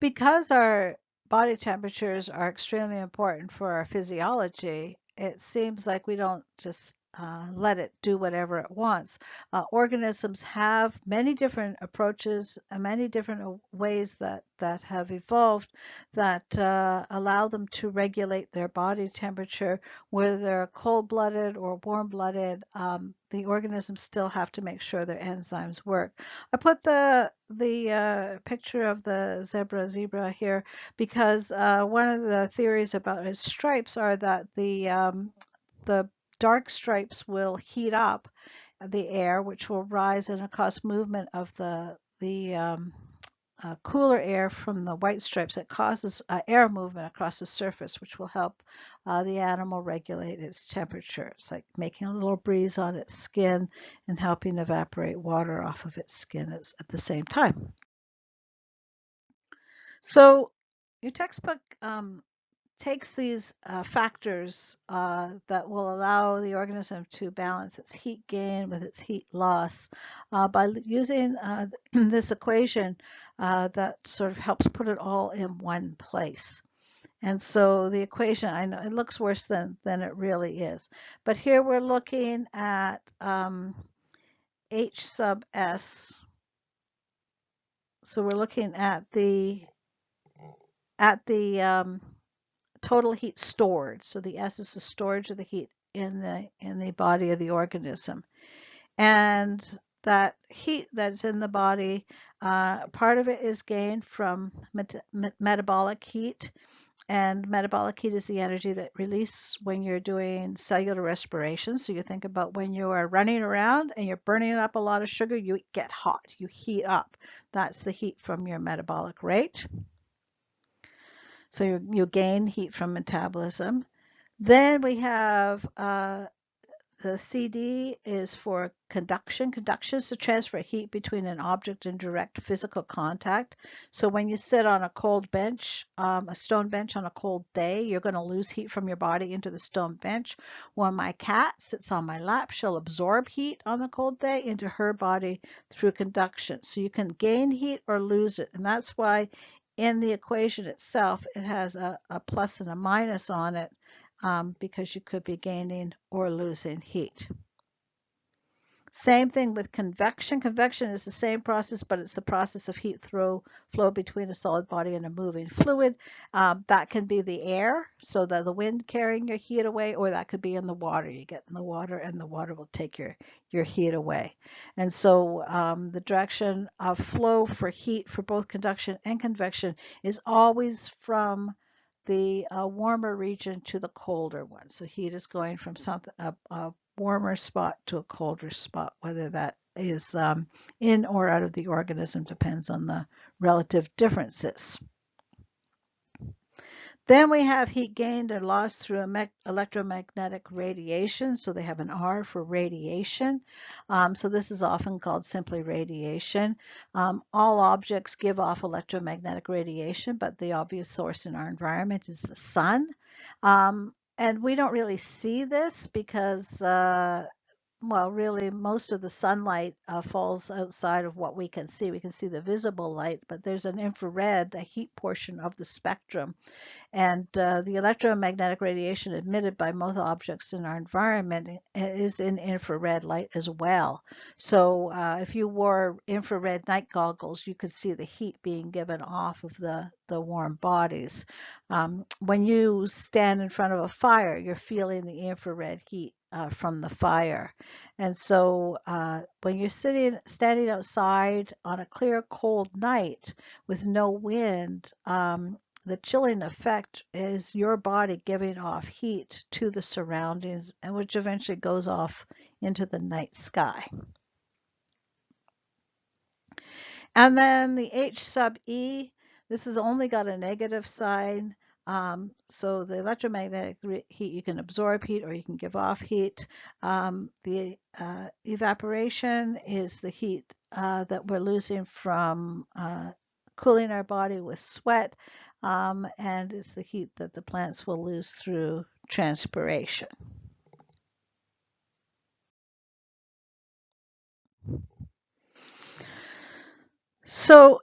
Because our body temperatures are extremely important for our physiology, it seems like we don't just let it do whatever it wants. Organisms have many different approaches and many different ways that have evolved that allow them to regulate their body temperature, whether they're cold-blooded or warm-blooded. The organisms still have to make sure their enzymes work. I put the picture of the zebra here because one of the theories about its stripes are that the dark stripes will heat up the air, which will rise and cause movement of the cooler air from the white stripes. It causes air movement across the surface, which will help the animal regulate its temperature. It's like making a little breeze on its skin and helping evaporate water off of its skin at the same time. So your textbook takes these factors that will allow the organism to balance its heat gain with its heat loss by using this equation that sort of helps put it all in one place. And so the equation, I know it looks worse than it really is. But here we're looking at H sub S. So we're looking at the total heat stored. So the S is the storage of the heat in the body of the organism. And that heat that's in the body, part of it is gained from metabolic heat. And metabolic heat is the energy that releases when you're doing cellular respiration. So you think about when you are running around and you're burning up a lot of sugar, you get hot, you heat up. That's the heat from your metabolic rate. So you gain heat from metabolism. Then we have the CD is for conduction. Conduction is the transfer of heat between an object and direct physical contact. So when you sit on a cold bench, a stone bench on a cold day, you're going to lose heat from your body into the stone bench. When my cat sits on my lap, she'll absorb heat on the cold day into her body through conduction. So you can gain heat or lose it. And that's why in the equation itself, it has a plus and a minus on it. Because you could be gaining or losing heat. Same thing with convection. Convection is the same process, but it's the process of heat flow between a solid body and a moving fluid. That can be the air, so that the wind carrying your heat away, or that could be in the water. You get in the water and the water will take your heat away. And so the direction of flow for heat for both conduction and convection is always from the warmer region to the colder one. So heat is going from a warmer spot to a colder spot, whether that is in or out of the organism depends on the relative differences. Then we have heat gained or lost through electromagnetic radiation. So they have an R for radiation. So this is often called simply radiation. All objects give off electromagnetic radiation, but the obvious source in our environment is the sun. And we don't really see this because well, really, most of the sunlight falls outside of what we can see. We can see the visible light, but there's an infrared, a heat portion of the spectrum. And the electromagnetic radiation emitted by most objects in our environment is in infrared light as well. So if you wore infrared night goggles, you could see the heat being given off of the warm bodies. When you stand in front of a fire, you're feeling the infrared heat from the fire. And so when you're standing outside on a clear, cold night with no wind, the chilling effect is your body giving off heat to the surroundings, and which eventually goes off into the night sky. And then the H sub E, this has only got a negative sign. So the electromagnetic heat, you can absorb heat or you can give off heat. The evaporation is the heat that we're losing from cooling our body with sweat, and it's the heat that the plants will lose through transpiration. So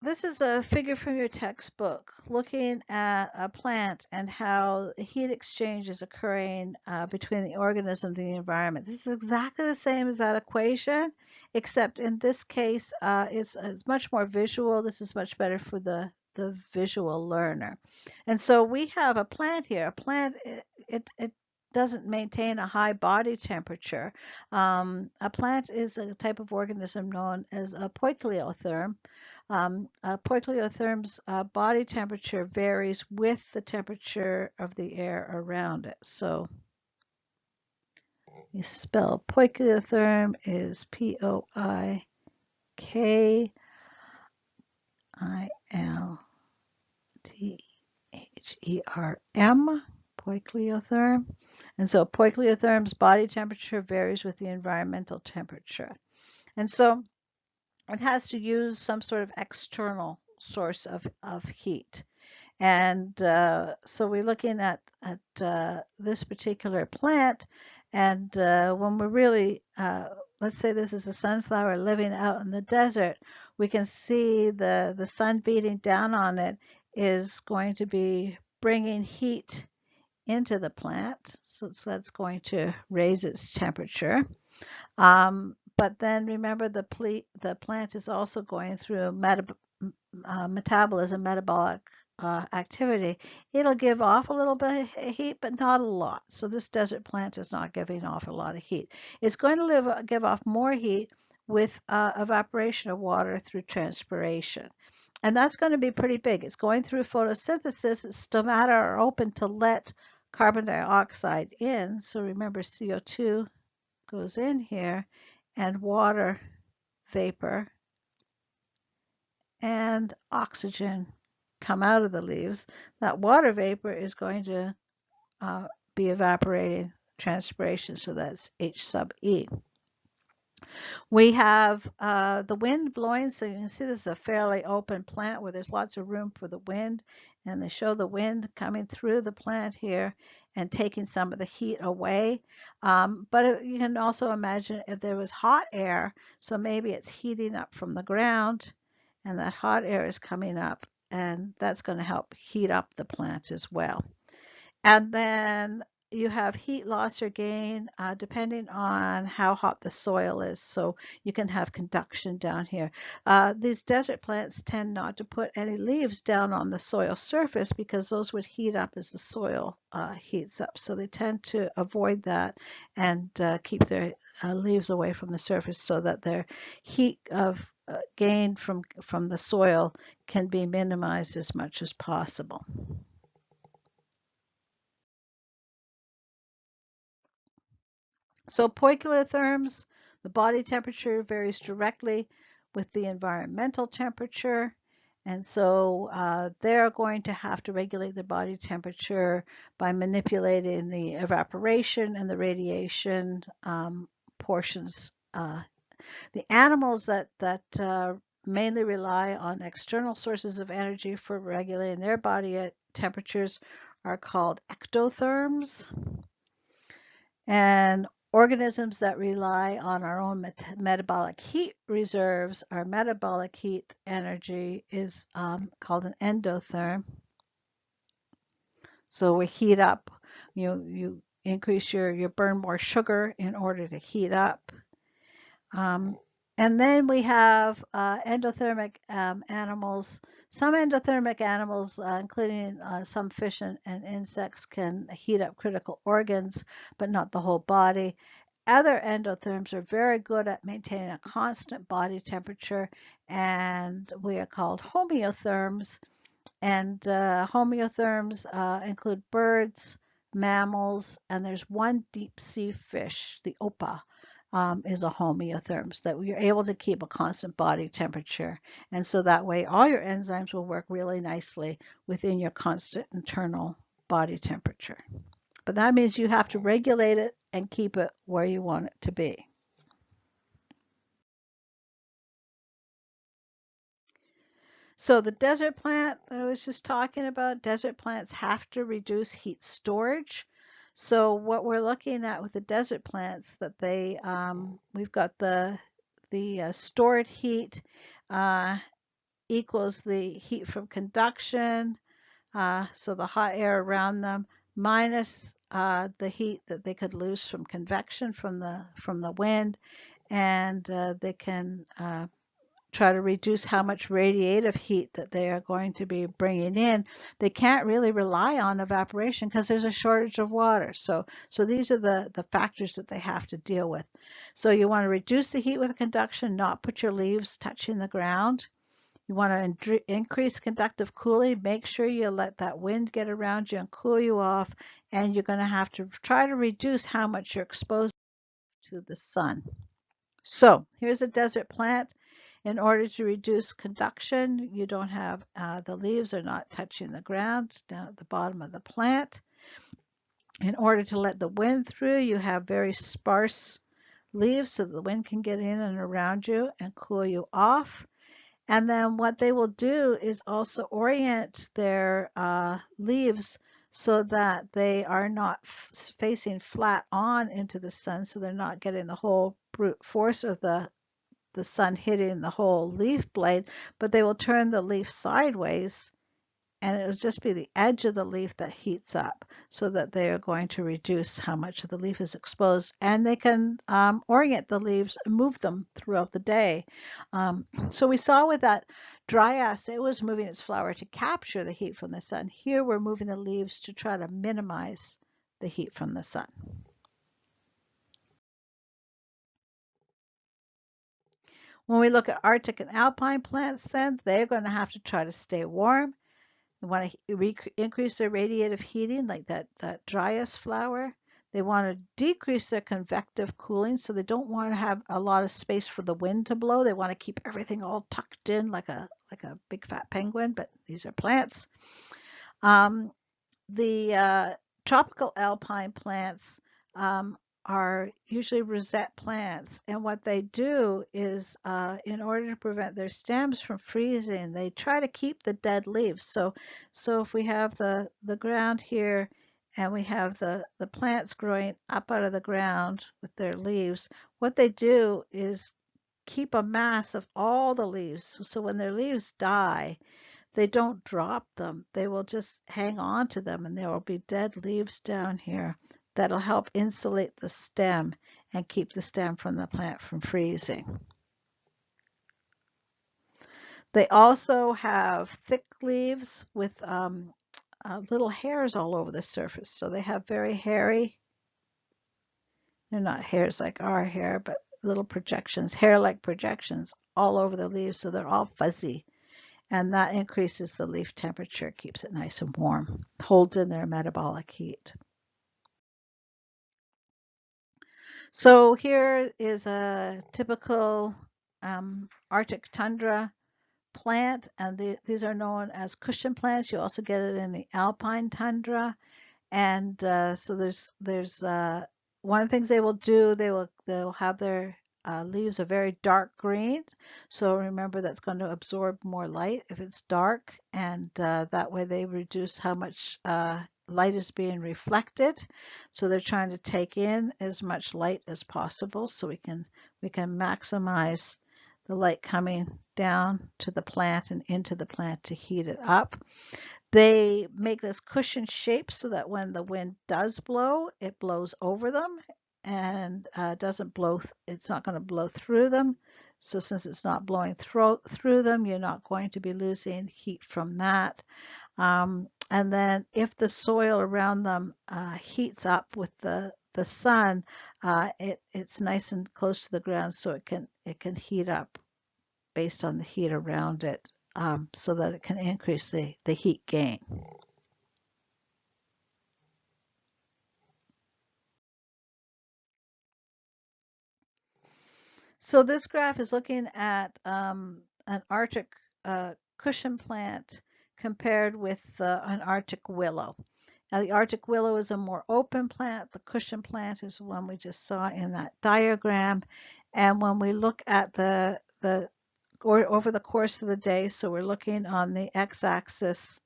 this is a figure from your textbook looking at a plant and how heat exchange is occurring between the organism and the environment. This is exactly the same as that equation, except in this case, it's much more visual. This is much better for the visual learner. And so we have a plant here. A plant, it doesn't maintain a high body temperature. A plant is a type of organism known as a poikilotherm. A poikilotherm's body temperature varies with the temperature of the air around it. So you spell poikilotherm is Poikilotherm, poikilotherm. And so poikilotherm's body temperature varies with the environmental temperature. And so it has to use some sort of external source of heat. And so we're looking at this particular plant, and when we're really, let's say this is a sunflower living out in the desert, we can see the sun beating down on it is going to be bringing heat into the plant, so that's going to raise its temperature. But then remember the plant is also going through metabolism, metabolic activity. It'll give off a little bit of heat, but not a lot. So this desert plant is not giving off a lot of heat. It's going to give off more heat with evaporation of water through transpiration. And that's going to be pretty big. It's going through photosynthesis. Its stomata are open to let carbon dioxide in. So remember, CO2 goes in here, and water vapor and oxygen come out of the leaves. That water vapor is going to be evaporating transpiration, so that's H sub E. We have the wind blowing, so you can see this is a fairly open plant where there's lots of room for the wind, and they show the wind coming through the plant here and taking some of the heat away. But you can also imagine if there was hot air, so maybe it's heating up from the ground, and that hot air is coming up, and that's going to help heat up the plant as well. And then you have heat loss or gain depending on how hot the soil is. So you can have conduction down here. These desert plants tend not to put any leaves down on the soil surface because those would heat up as the soil heats up. So they tend to avoid that and keep their leaves away from the surface so that their heat of gain from the soil can be minimized as much as possible. So poikilotherms, the body temperature varies directly with the environmental temperature. And so they're going to have to regulate their body temperature by manipulating the evaporation and the radiation portions. The animals that mainly rely on external sources of energy for regulating their body temperatures are called ectotherms. And organisms that rely on our own metabolic heat reserves, our metabolic heat energy is called an endotherm. So we heat up, you increase you burn more sugar in order to heat up. And then we have endothermic animals. Some endothermic animals, including some fish and insects, can heat up critical organs, but not the whole body. Other endotherms are very good at maintaining a constant body temperature, and we are called homeotherms. And homeotherms include birds, mammals, and there's one deep sea fish, the opa, is a homeotherm, so that you're able to keep a constant body temperature. And so that way all your enzymes will work really nicely within your constant internal body temperature. But that means you have to regulate it and keep it where you want it to be. So the desert plant that I was just talking about, desert plants have to reduce heat storage. So what we're looking at with the desert plants, that we've got the stored heat equals the heat from conduction, so the hot air around them, minus the heat that they could lose from convection from the wind, and they can try to reduce how much radiative heat that they are going to be bringing in. They can't really rely on evaporation because there's a shortage of water. So these are the factors that they have to deal with. So you want to reduce the heat with conduction, not put your leaves touching the ground. You want to increase conductive cooling. Make sure you let that wind get around you and cool you off. And you're going to have to try to reduce how much you're exposed to the sun. So here's a desert plant. In order to reduce conduction, you don't have, the leaves are not touching the ground down at the bottom of the plant. In order to let the wind through, you have very sparse leaves so the wind can get in and around you and cool you off. And then what they will do is also orient their leaves so that they are not facing flat on into the sun, so they're not getting the whole brute force of the sun hitting the whole leaf blade, but they will turn the leaf sideways, and it'll just be the edge of the leaf that heats up, so that they are going to reduce how much of the leaf is exposed, and they can orient the leaves and move them throughout the day. So we saw with that dryas, it was moving its flower to capture the heat from the sun. Here we're moving the leaves to try to minimize the heat from the sun. When we look at Arctic and alpine plants, then they're going to have to try to stay warm. They want to increase their radiative heating, like that dryas flower. They want to decrease their convective cooling, so they don't want to have a lot of space for the wind to blow. They want to keep everything all tucked in like a big fat penguin, but these are plants. The tropical alpine plants are usually rosette plants, and what they do is, in order to prevent their stems from freezing, they try to keep the dead leaves. So if we have the ground here and we have the plants growing up out of the ground with their leaves, what they do is keep a mass of all the leaves. So when their leaves die, they don't drop them. They will just hang on to them, and there will be dead leaves down here that'll help insulate the stem and keep the stem from the plant from freezing. They also have thick leaves with little hairs all over the surface. So they have very hairy, they're not hairs like our hair, but little projections, hair-like projections all over the leaves, so they're all fuzzy. And that increases the leaf temperature, keeps it nice and warm, holds in their metabolic heat. So here is a typical Arctic tundra plant, and these are known as cushion plants. You also get it in the alpine tundra, and so there's one of the things they will do. They'll have their leaves a very dark green, so remember that's going to absorb more light if it's dark, and that way they reduce how much light is being reflected. So they're trying to take in as much light as possible, so we can maximize the light coming down to the plant and into the plant to heat it up. They make this cushion shape so that when the wind does blow, it blows over them and doesn't blow. It's not going to blow through them. So since it's not blowing through them, you're not going to be losing heat from that. And then if the soil around them heats up with the sun, it's nice and close to the ground, so it can heat up based on the heat around it, so that it can increase the heat gain. So this graph is looking at an Arctic cushion plant compared with an Arctic willow. Now the Arctic willow is a more open plant. The cushion plant is the one we just saw in that diagram. And when we look at over the course of the day, so we're looking on the x-axis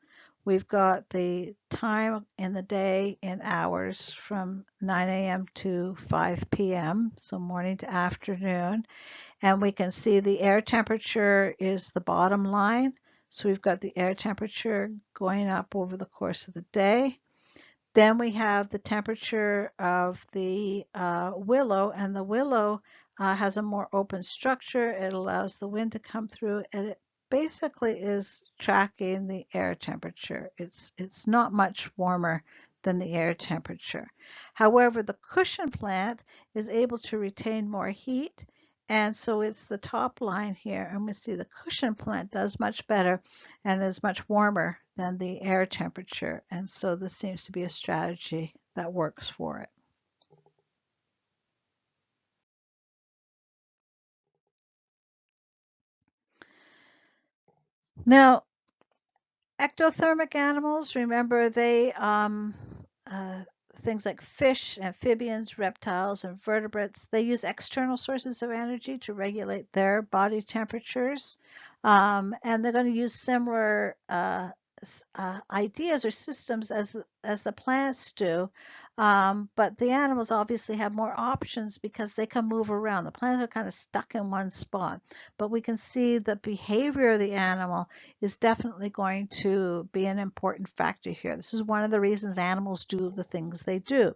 We've got the time in the day in hours from 9 a.m. to 5 p.m., so morning to afternoon. And we can see the air temperature is the bottom line. So we've got the air temperature going up over the course of the day. Then we have the temperature of the willow, and the willow has a more open structure. It allows the wind to come through, and it basically is tracking the air temperature. It's not much warmer than the air temperature. However, the cushion plant is able to retain more heat, and so it's the top line here, and we see the cushion plant does much better and is much warmer than the air temperature. And so this seems to be a strategy that works for it. Now, ectothermic animals, remember they, uh, things like fish, amphibians, reptiles, and vertebrates, they use external sources of energy to regulate their body temperatures. And they're going to use similar ideas or systems as the plants do, but the animals obviously have more options because they can move around. The plants are kind of stuck in one spot, but we can see the behavior of the animal is definitely going to be an important factor here. This is one of the reasons animals do the things they do.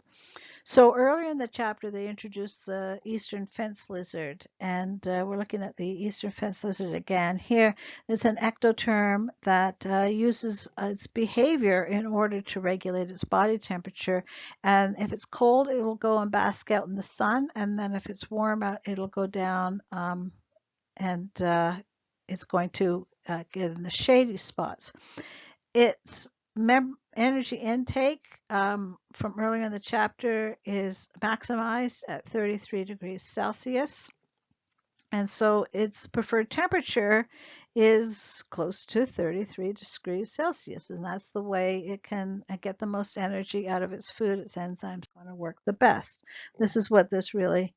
So earlier in the chapter, they introduced the eastern fence lizard, and we're looking at the eastern fence lizard again. Here is an ectotherm that uses its behavior in order to regulate its body temperature. And if it's cold, it will go and bask out in the sun, and then if it's warm out, it'll go down and it's going to get in the shady spots. Its energy intake from earlier in the chapter is maximized at 33 degrees Celsius. And so its preferred temperature is close to 33 degrees Celsius. And that's the way it can get the most energy out of its food. Its enzymes are going to work the best. This is what this really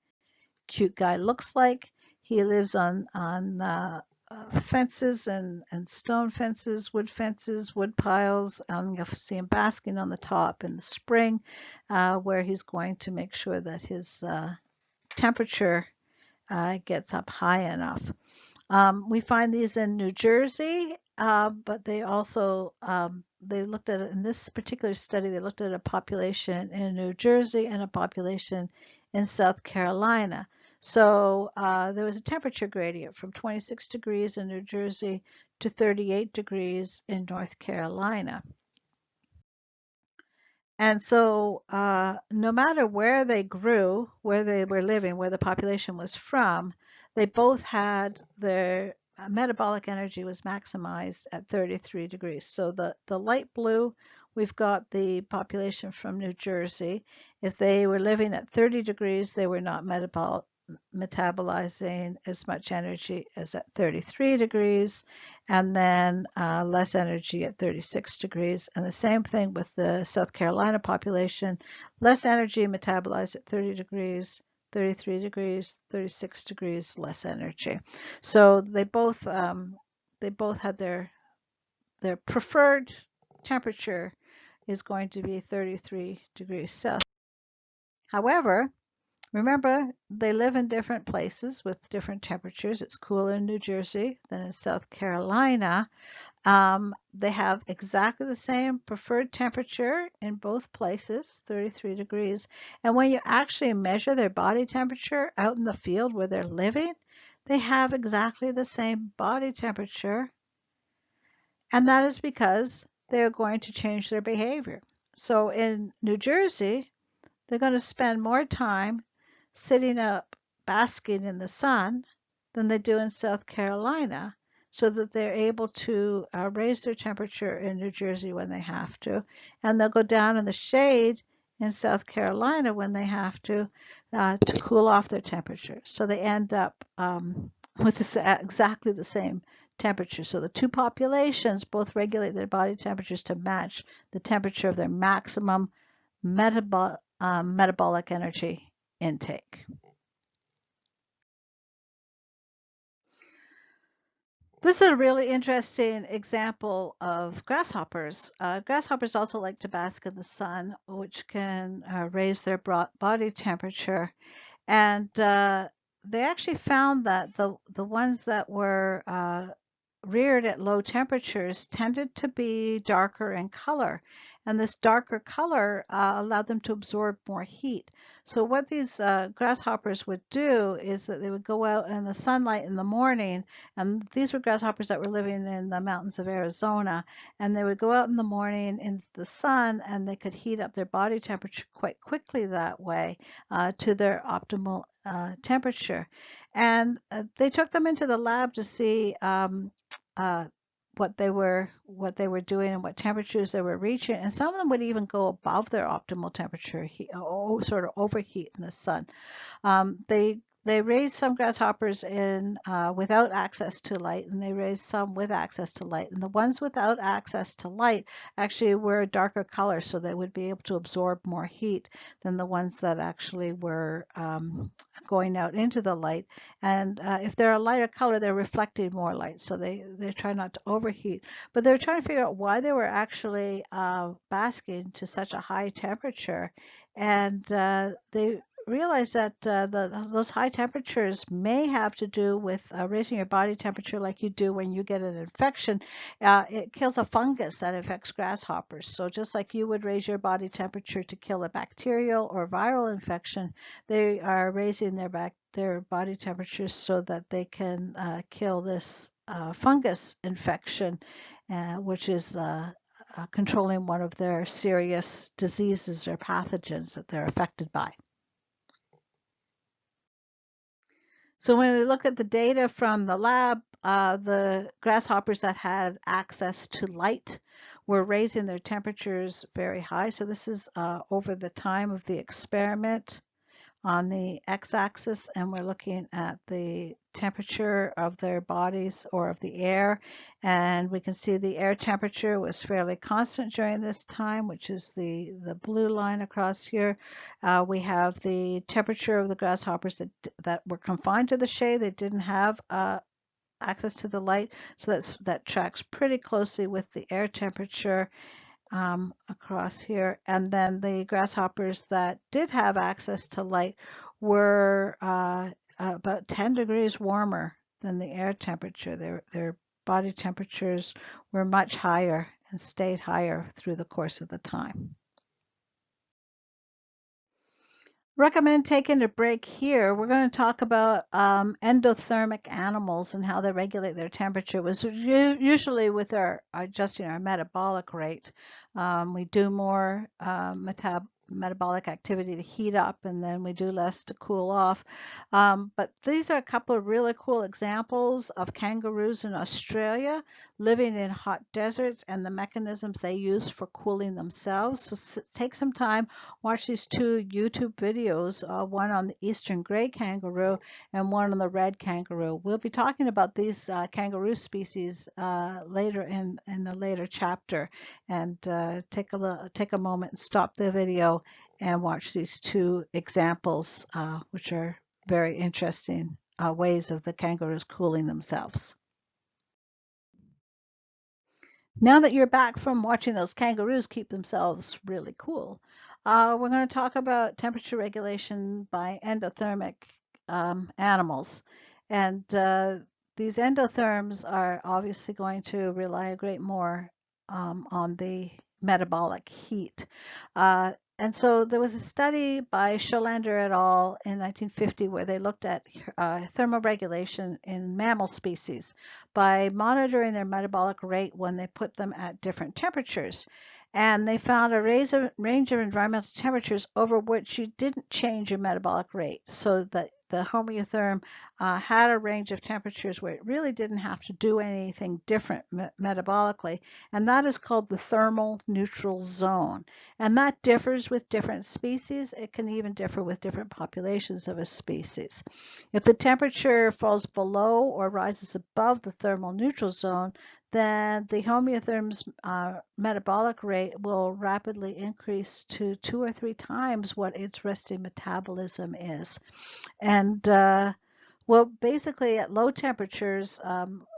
cute guy looks like. He lives on fences and stone fences, wood piles. You'll see him basking on the top in the spring, where he's going to make sure that his temperature gets up high enough. We find these in New Jersey, but they also they looked at it in this particular study. They looked at a population in New Jersey and a population in South Carolina. So there was a temperature gradient from 26 degrees in New Jersey to 38 degrees in North Carolina. And so no matter where they grew, where they were living, where the population was from, they both had their metabolic energy was maximized at 33 degrees. So the light blue, we've got the population from New Jersey. If they were living at 30 degrees, they were not metabolizing as much energy as at 33 degrees, and then less energy at 36 degrees. And the same thing with the South Carolina population, less energy metabolized at 30 degrees, 33 degrees, 36 degrees, less energy. So they both had their preferred temperature is going to be 33 degrees Celsius. However, remember, they live in different places with different temperatures. It's cooler in New Jersey than in South Carolina. They have exactly the same preferred temperature in both places, 33 degrees. And when you actually measure their body temperature out in the field where they're living, they have exactly the same body temperature. And that is because they're going to change their behavior. So in New Jersey, they're going to spend more time sitting up basking in the sun than they do in South Carolina, so that they're able to raise their temperature in New Jersey when they have to, and they'll go down in the shade in South Carolina when they have to cool off their temperature. So they end up with exactly the same temperature. So the two populations both regulate their body temperatures to match the temperature of their maximum metabolic energy intake. This is a really interesting example of grasshoppers. Grasshoppers also like to bask in the sun, which can raise their body temperature. And they actually found that the ones that were reared at low temperatures tended to be darker in color. And this darker color allowed them to absorb more heat. So what these grasshoppers would do is that they would go out in the sunlight in the morning, and these were grasshoppers that were living in the mountains of Arizona, and they would go out in the morning in the sun, and they could heat up their body temperature quite quickly that way to their optimal temperature. And they took them into the lab to see uh, what they were doing and what temperatures they were reaching, and some of them would even go above their optimal temperature, sort of overheat in the sun. They raised some grasshoppers in without access to light, and they raised some with access to light. And the ones without access to light actually were a darker color, so they would be able to absorb more heat than the ones that actually were going out into the light. And if they're a lighter color, they're reflecting more light, so they try not to overheat. But they're trying to figure out why they were actually basking to such a high temperature, and they realize that those high temperatures may have to do with raising your body temperature like you do when you get an infection. It kills a fungus that affects grasshoppers. So just like you would raise your body temperature to kill a bacterial or viral infection, they are raising their body temperatures so that they can kill this fungus infection, which is controlling one of their serious diseases or pathogens that they're affected by. So when we look at the data from the lab, the grasshoppers that had access to light were raising their temperatures very high. So this is over the time of the experiment on the x-axis, and we're looking at the temperature of their bodies or of the air, and we can see the air temperature was fairly constant during this time, which is the blue line across here. We have the temperature of the grasshoppers that were confined to the shade. They didn't have access to the light, so that tracks pretty closely with the air temperature across here. And then the grasshoppers that did have access to light were about 10 degrees warmer than the air temperature. Their body temperatures were much higher and stayed higher through the course of the time. Recommend taking a break here. We're going to talk about endothermic animals and how they regulate their temperature. It was usually with adjusting our metabolic rate. We do more metabolic activity to heat up, and then we do less to cool off. But these are a couple of really cool examples of kangaroos in Australia living in hot deserts and the mechanisms they use for cooling themselves. So take some time, watch these two YouTube videos, one on the eastern gray kangaroo and one on the red kangaroo. We'll be talking about these kangaroo species later in a later chapter, and take a moment and stop the video and watch these two examples, which are very interesting ways of the kangaroos cooling themselves. Now that you're back from watching those kangaroos keep themselves really cool, we're going to talk about temperature regulation by endothermic animals. And these endotherms are obviously going to rely a great more on the metabolic heat. And so there was a study by Scholander et al. In 1950 where they looked at thermoregulation in mammal species by monitoring their metabolic rate when they put them at different temperatures. And they found a range of environmental temperatures over which you didn't change your metabolic rate, so that the homeotherm had a range of temperatures where it really didn't have to do anything different metabolically, and that is called the thermal neutral zone. And that differs with different species. It can even differ with different populations of a species. If the temperature falls below or rises above the thermal neutral zone, then the homeotherm's metabolic rate will rapidly increase to 2 or 3 times what its resting metabolism is. And well, basically at low temperatures,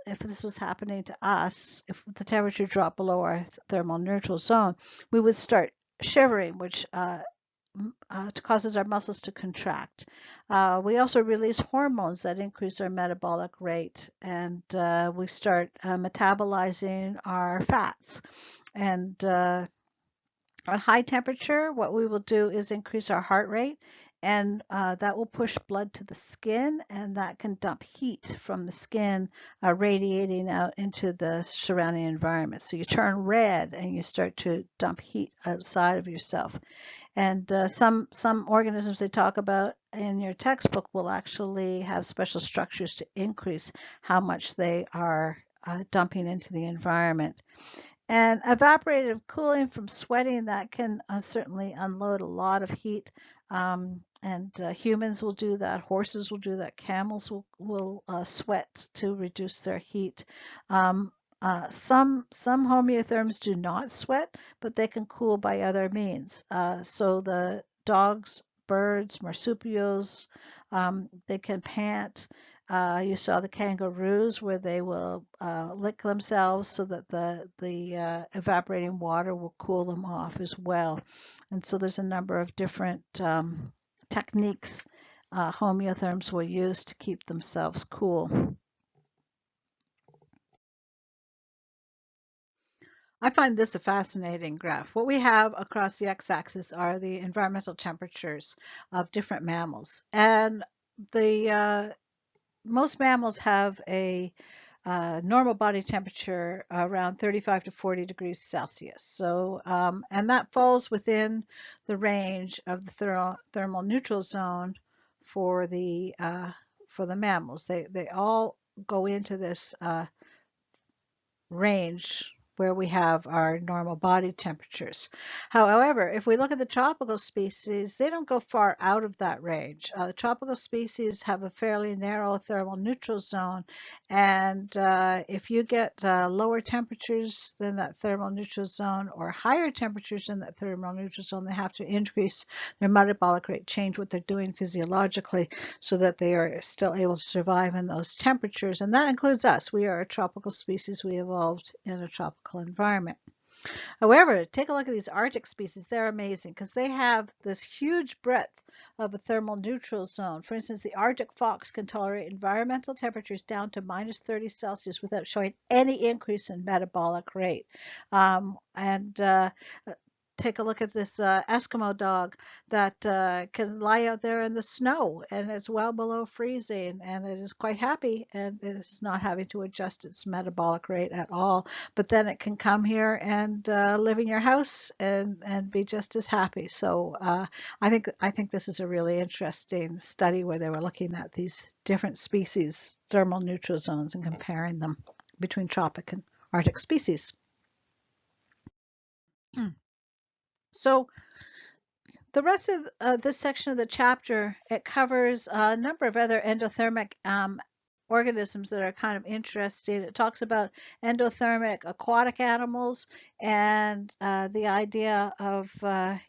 if this was happening to us, if the temperature dropped below our thermal neutral zone, we would start shivering, which causes our muscles to contract. We also release hormones that increase our metabolic rate, and we start metabolizing our fats. And at high temperature, what we will do is increase our heart rate, and that will push blood to the skin, and that can dump heat from the skin radiating out into the surrounding environment. So you turn red and you start to dump heat outside of yourself. And some organisms they talk about in your textbook will actually have special structures to increase how much they are dumping into the environment. And evaporative cooling from sweating, that can certainly unload a lot of heat. And humans will do that, horses will do that, camels will sweat to reduce their heat. Some homeotherms do not sweat, but they can cool by other means. So the dogs, birds, marsupials, they can pant. You saw the kangaroos where they will lick themselves so that the evaporating water will cool them off as well. And so there's a number of different techniques homeotherms will use to keep themselves cool. I find this a fascinating graph. What we have across the x-axis are the environmental temperatures of different mammals. And the most mammals have a normal body temperature around 35 to 40 degrees Celsius. So, and that falls within the range of the thermal neutral zone for the mammals. They all go into this range where we have our normal body temperatures. However, if we look at the tropical species, they don't go far out of that range. The tropical species have a fairly narrow thermal neutral zone, and if you get lower temperatures than that thermal neutral zone or higher temperatures than that thermal neutral zone, they have to increase their metabolic rate, change what they're doing physiologically so that they are still able to survive in those temperatures. And that includes us. We are a tropical species. We evolved in a tropical environment. However, take a look at these Arctic species. They're amazing because they have this huge breadth of a thermal neutral zone. For instance, the Arctic fox can tolerate environmental temperatures down to minus 30 Celsius without showing any increase in metabolic rate. Take a look at this Eskimo dog that can lie out there in the snow and it's well below freezing and it is quite happy and it is not having to adjust its metabolic rate at all. But then it can come here and live in your house and be just as happy. So I think this is a really interesting study where they were looking at these different species, thermal neutral zones, and comparing them between tropic and Arctic species. So the rest of this section of the chapter, it covers a number of other endothermic organisms that are kind of interesting. It talks about endothermic aquatic animals and the idea of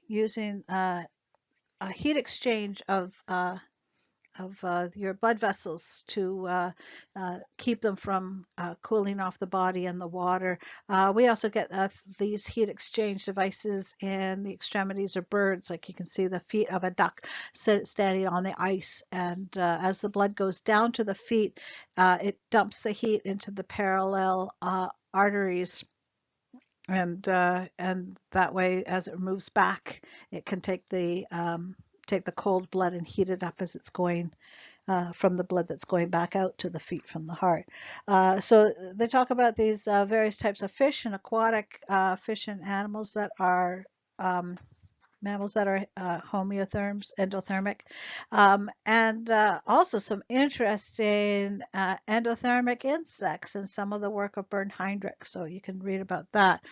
using a heat exchange of your blood vessels to keep them from cooling off the body and the water. We also get these heat exchange devices in the extremities of birds, like you can see the feet of a duck standing on the ice, and as the blood goes down to the feet, it dumps the heat into the parallel arteries. And that way, as it moves back, it can take the cold blood and heat it up as it's going from the blood that's going back out to the feet from the heart. So they talk about these various types of fish and aquatic fish and animals that are mammals that are homeotherms, endothermic, and also some interesting endothermic insects and some of the work of Bernd Heinrich. So you can read about that.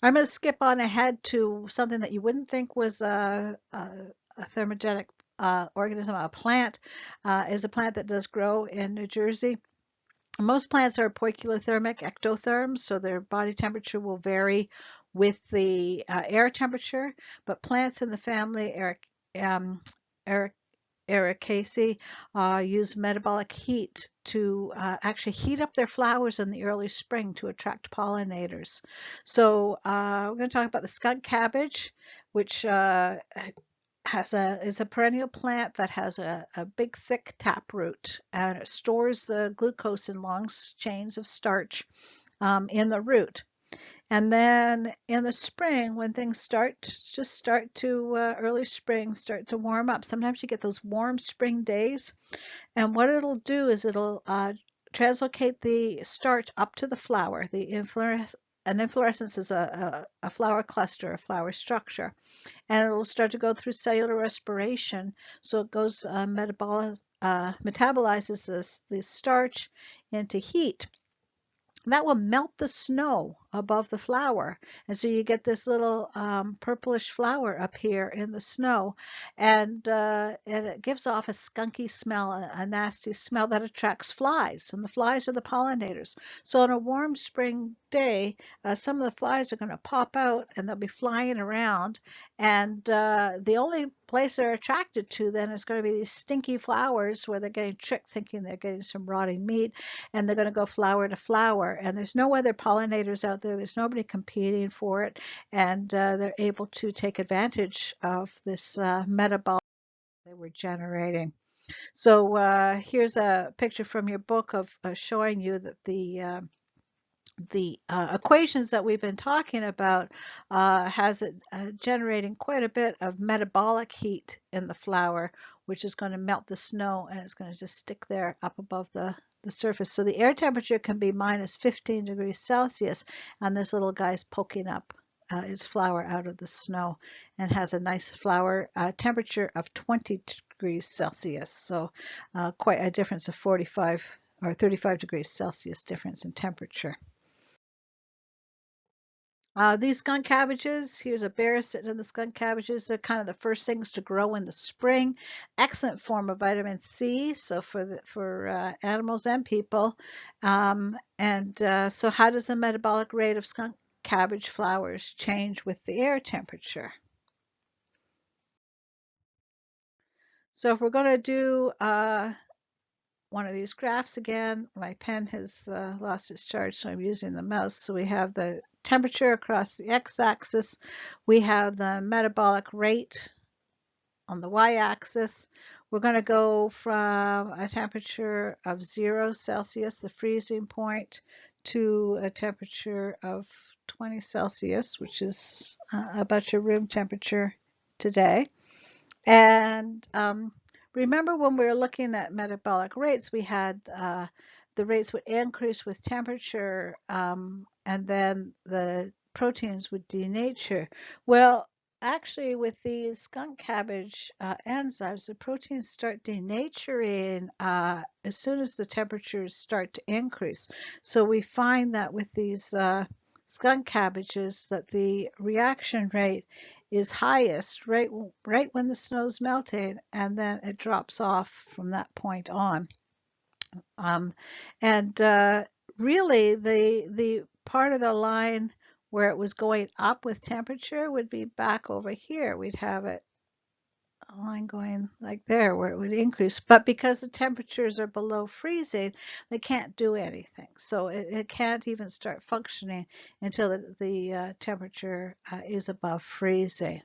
I'm going to skip on ahead to something that you wouldn't think was a thermogenic organism. A plant is a plant that does grow in New Jersey. Most plants are poikilothermic ectotherms, so their body temperature will vary with the air temperature, but plants in the family ericaceae use metabolic heat to actually heat up their flowers in the early spring to attract pollinators. So we're going to talk about the skunk cabbage, which is a perennial plant that has a big thick taproot, and it stores the glucose in long chains of starch in the root. And then in the spring, when things start to early spring, start to warm up, sometimes you get those warm spring days. And what it'll do is it'll translocate the starch up to the flower. An inflorescence is a flower cluster, a flower structure. And it'll start to go through cellular respiration. So it goes metabolizes the starch into heat. That will melt the snow above the flower. And so you get this little purplish flower up here in the snow. And it gives off a skunky smell, a nasty smell that attracts flies. And the flies are the pollinators. So on a warm spring day, some of the flies are going to pop out and they'll be flying around. And the only place they're attracted to then is going to be these stinky flowers where they're getting tricked thinking they're getting some rotting meat, and they're going to go flower to flower, and there's no other pollinators out there, there's nobody competing for it, and they're able to take advantage of this metabolic they were generating. So here's a picture from your book of showing you that the equations that we've been talking about has it generating quite a bit of metabolic heat in the flower, which is going to melt the snow, and it's going to just stick there up above the surface. So the air temperature can be minus 15 degrees Celsius, and this little guy's poking up its flower out of the snow and has a nice flower temperature of 20 degrees Celsius. So quite a difference of 45 or 35 degrees Celsius difference in temperature. These skunk cabbages, here's a bear sitting in the skunk cabbages. They're kind of the first things to grow in the spring. Excellent form of vitamin C, so for animals and people. So how does the metabolic rate of skunk cabbage flowers change with the air temperature? So if we're going to do one of these graphs again, my pen has lost its charge, so I'm using the mouse. So we have the temperature across the x-axis. We have the metabolic rate on the y-axis. We're going to go from a temperature of 0 Celsius, the freezing point, to a temperature of 20 Celsius, which is about your room temperature today. And remember when we were looking at metabolic rates, we had the rates would increase with temperature, and then the proteins would denature. Well, actually, with these skunk cabbage enzymes, the proteins start denaturing as soon as the temperatures start to increase. So we find that with these skunk cabbages that the reaction rate is highest right when the snow's melting, and then it drops off from that point on. Really, the part of the line where it was going up with temperature would be back over here. We'd have it a line going like there where it would increase, but because the temperatures are below freezing, they can't do anything. So it can't even start functioning until the temperature is above freezing.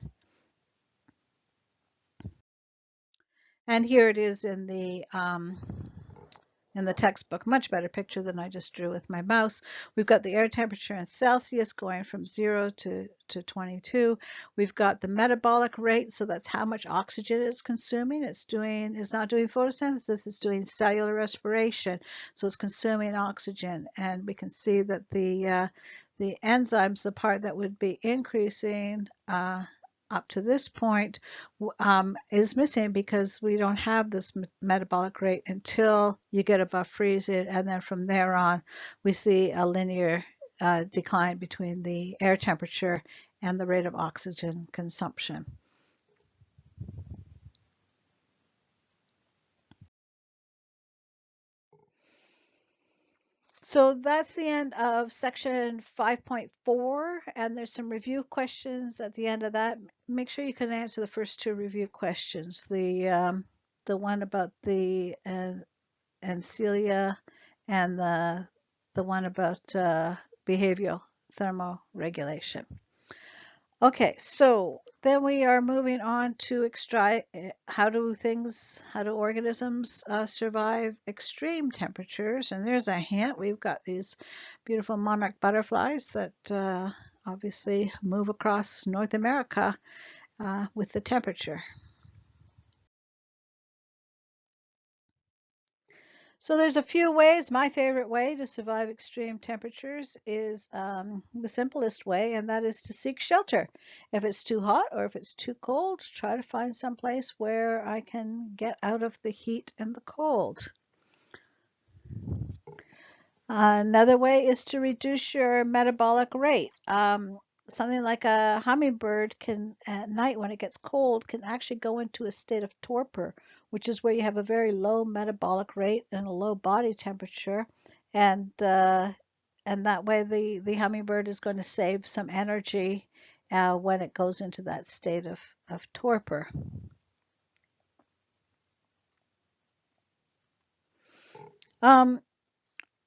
And here it is in the textbook, much better picture than I just drew with my mouse. We've got the air temperature in Celsius going from 0 to 22. We've got the metabolic rate, so that's how much oxygen it's consuming. It's not doing photosynthesis, it's doing cellular respiration. So it's consuming oxygen, and we can see that the enzymes, the part that would be increasing up to this point is missing because we don't have this metabolic rate until you get above freezing, and then from there on we see a linear decline between the air temperature and the rate of oxygen consumption. So that's the end of section 5.4, and there's some review questions at the end of that. Make sure you can answer the first two review questions. The the one about the Celia, and the one about behavioral thermoregulation. Okay, so then we are moving on to how do organisms survive extreme temperatures? And there's a hint. We've got these beautiful monarch butterflies that obviously move across North America with the temperature. So there's a few ways. My favorite way to survive extreme temperatures is the simplest way, and that is to seek shelter. If it's too hot or if it's too cold, try to find some place where I can get out of the heat and the cold. Another way is to reduce your metabolic rate. Something like a hummingbird can, at night when it gets cold, can actually go into a state of torpor, which is where you have a very low metabolic rate and a low body temperature, and that way the hummingbird is going to save some energy when it goes into that state of torpor.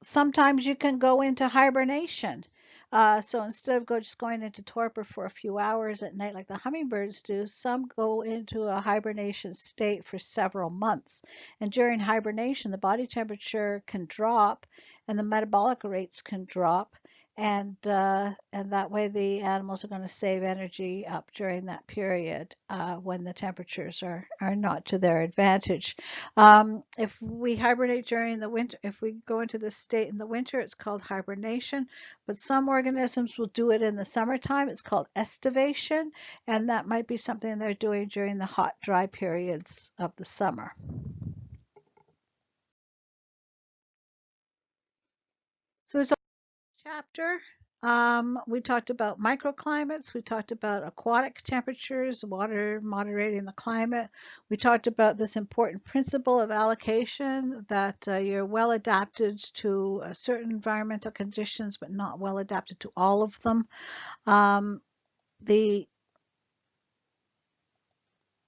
Sometimes you can go into hibernation. So instead of just going into torpor for a few hours at night like the hummingbirds do, some go into a hibernation state for several months. And during hibernation, the body temperature can drop and the metabolic rates can drop. And that way the animals are going to save energy up during that period when the temperatures are not to their advantage. If we hibernate during the winter, if we go into this state in the winter, it's called hibernation, but some organisms will do it in the summertime. It's called estivation, and that might be something they're doing during the hot, dry periods of the summer. So it's a chapter. We talked about microclimates. We talked about aquatic temperatures, water moderating the climate. We talked about this important principle of allocation, that you're well adapted to certain environmental conditions, but not well adapted to all of them. The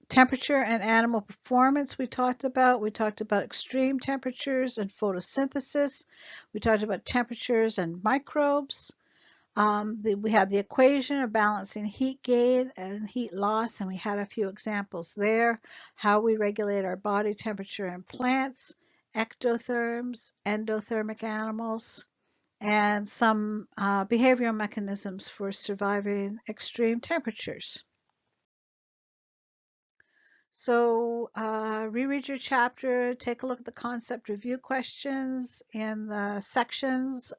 temperature and animal performance we talked about. We talked about extreme temperatures and photosynthesis. We talked about temperatures and microbes. We had the equation of balancing heat gain and heat loss, and we had a few examples there. How we regulate our body temperature in plants, ectotherms, endothermic animals, and some behavioral mechanisms for surviving extreme temperatures. So reread your chapter, take a look at the concept review questions in the sections,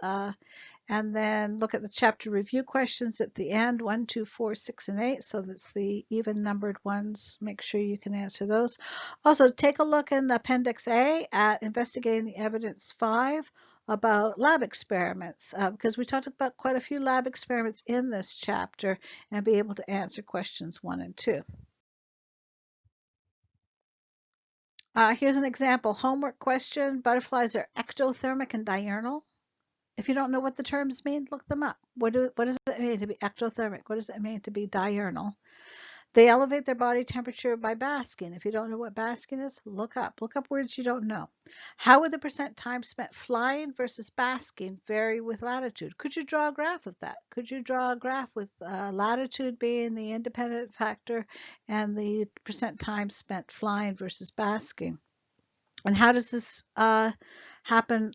and then look at the chapter review questions at the end, 1, 2, 4, 6, and 8. So that's the even numbered ones. Make sure you can answer those. Also, take a look in Appendix A at Investigating the Evidence 5 about lab experiments, because we talked about quite a few lab experiments in this chapter, and be able to answer questions 1 and 2. Here's an example. Homework question. Butterflies are ectothermic and diurnal. If you don't know what the terms mean, look them up. What does it mean to be ectothermic? What does it mean to be diurnal? They elevate their body temperature by basking. If you don't know what basking is, look up. Look up words you don't know. How would the percent time spent flying versus basking vary with latitude? Could you draw a graph of that? Could you draw a graph with latitude being the independent factor and the percent time spent flying versus basking? And how does this happen?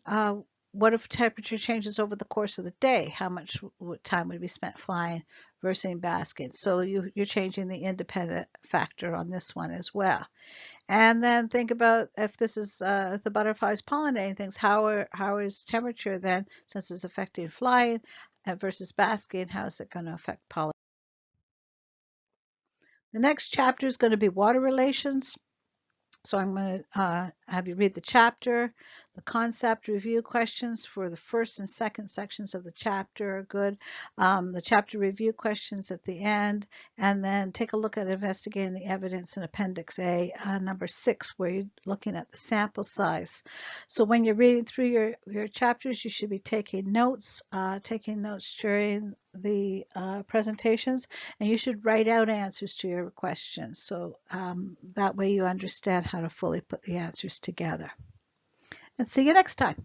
What if temperature changes over the course of the day? How much time would be spent flying versus basking? So you're changing the independent factor on this one as well. And then think about if this is the butterflies pollinating things, how is temperature then, since it's affecting flying versus basking, how is it going to affect pollination? The next chapter is going to be water relations. So I'm going to have you read the chapter. The concept review questions for the first and second sections of the chapter are good. The chapter review questions at the end, and then take a look at investigating the evidence in Appendix A, number 6, where you're looking at the sample size. So when you're reading through your chapters, you should be taking notes during presentations, and you should write out answers to your questions. So that way you understand how to fully put the answers together. And see you next time.